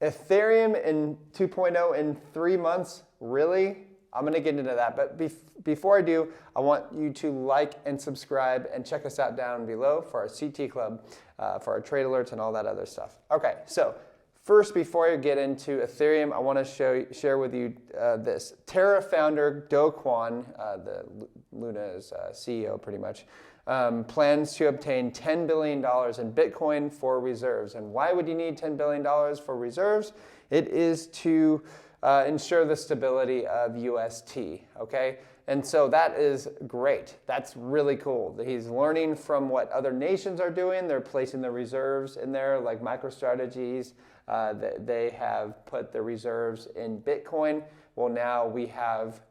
Ethereum in 2.0 in 3 months, really? I'm going to get into that. But before I do, I want you to like and subscribe and check us out down below for our CT Club, for our trade alerts and all that other stuff. Okay, so first, before I get into Ethereum, I want to share with you this. Terra founder Do Kwon, the Luna's CEO pretty much, plans to obtain $10 billion in Bitcoin for reserves. And why would you need $10 billion for reserves? It is to ensure the stability of UST, okay? And so that is great. That's really cool. He's learning from what other nations are doing. They're placing the reserves in there, like MicroStrategy's. They have put the reserves in Bitcoin. Well, now we have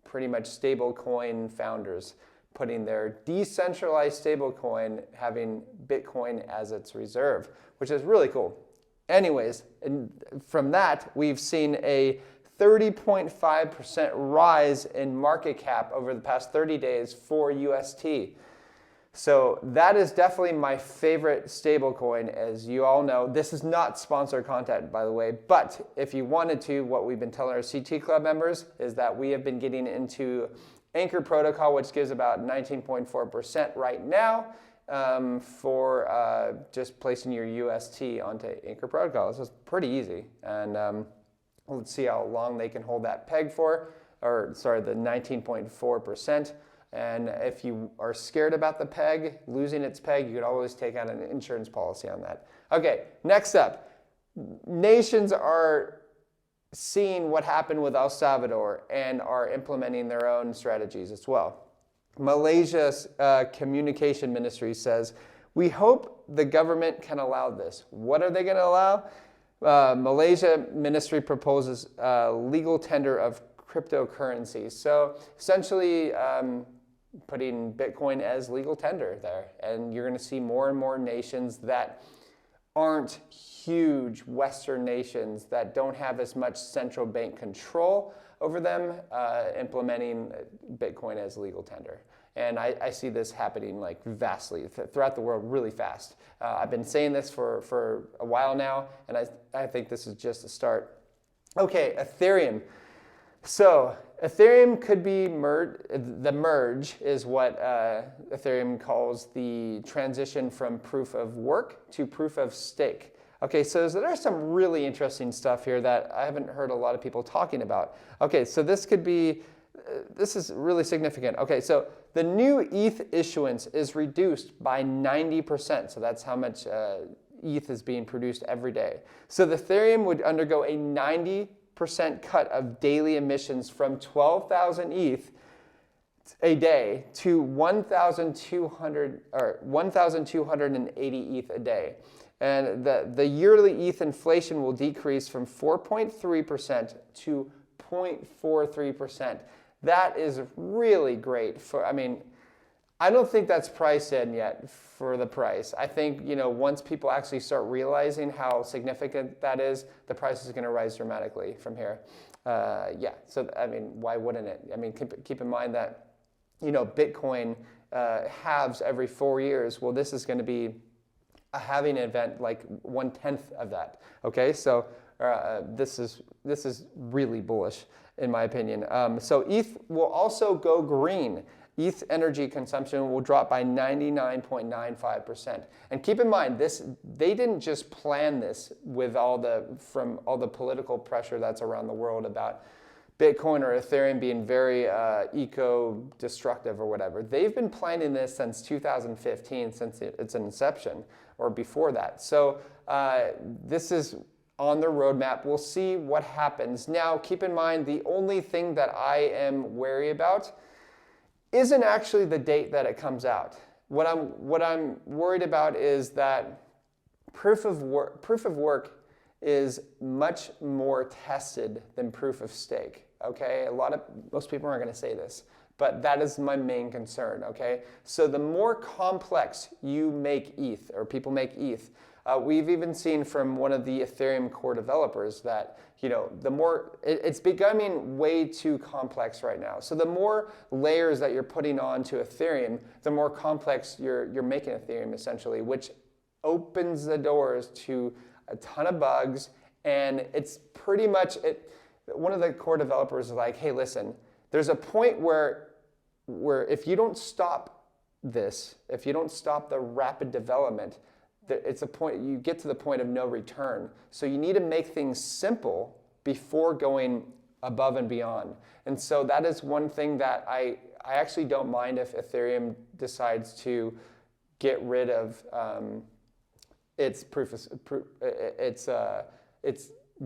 pretty much stablecoin founders putting their decentralized stablecoin, having Bitcoin as its reserve, which is really cool. Anyways, and from that, we've seen a 30.5% rise in market cap over the past 30 days for UST. So that is definitely my favorite stablecoin, as you all know. This is not sponsored content, by the way, but if you wanted to, what we've been telling our CT Club members is that we have been getting into Anchor Protocol, which gives about 19.4% right now. For just placing your UST onto Anchor Protocol. This is pretty easy, and let's see how long they can hold that peg for, or sorry, the 19.4%. And if you are scared about the peg, losing its peg, you could always take out an insurance policy on that. Okay, next up, nations are seeing what happened with El Salvador and are implementing their own strategies as well. Malaysia's communication ministry says, we hope the government can allow this. What are they going to allow? Malaysia ministry proposes legal tender of cryptocurrencies. So essentially putting Bitcoin as legal tender there. And you're going to see more and more nations that aren't huge Western nations that don't have as much central bank control over them, implementing Bitcoin as legal tender. And I see this happening like vastly throughout the world really fast. I've been saying this for a while now, and I think this is just a start. Okay, Ethereum. So Ethereum could be the merge is what Ethereum calls the transition from proof of work to proof of stake. Okay, so there's some really interesting stuff here that I haven't heard a lot of people talking about. Okay, so this is really significant. Okay, so the new ETH issuance is reduced by 90%. So that's how much ETH is being produced every day. So the Ethereum would undergo a 90% cut of daily emissions from 12,000 ETH a day to 1,280 ETH a day. And the yearly ETH inflation will decrease from 4.3% to 0.43%. That is really great. I don't think that's priced in yet for the price. I think, once people actually start realizing how significant that is, the price is going to rise dramatically from here. Yeah, so, why wouldn't it? Keep in mind that, Bitcoin halves every 4 years. Well, this is going to be a halving event like 1/10 of that. Okay, so this is really bullish in my opinion. So ETH will also go green. ETH energy consumption will drop by 99.95%. And keep in mind, they didn't just plan this with all the political pressure that's around the world about Bitcoin or Ethereum being very eco-destructive or whatever. They've been planning this since 2015, since its inception, or before that. So this is on the roadmap. We'll see what happens. Now, keep in mind, the only thing that I am wary about isn't actually the date that it comes out. What I'm worried about is that proof of work is much more tested than proof of stake. Okay, most people aren't going to say this, but that is my main concern. Okay, so the more complex you make ETH, or people make ETH, we've even seen from one of the Ethereum core developers that the more it's becoming way too complex right now. So the more layers that you're putting onto Ethereum, the more complex you're making Ethereum essentially, which opens the doors to a ton of bugs, and it's pretty much it. One of the core developers is like, hey, listen, there's a point where if you don't stop this, if you don't stop the rapid development, it's a point, you get to the point of no return. So you need to make things simple before going above and beyond. And so that is one thing that I actually don't mind if Ethereum decides to get rid of its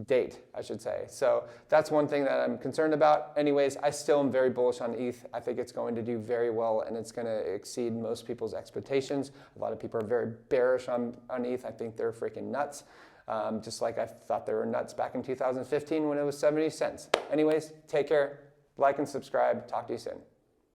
date, I should say. So that's one thing that I'm concerned about. Anyways, I still am very bullish on ETH. I think it's going to do very well, and it's going to exceed most people's expectations. A lot of people are very bearish on ETH. I think they're freaking nuts. Just like I thought they were nuts back in 2015 when it was 70 cents. Anyways, take care, like and subscribe. Talk to you soon.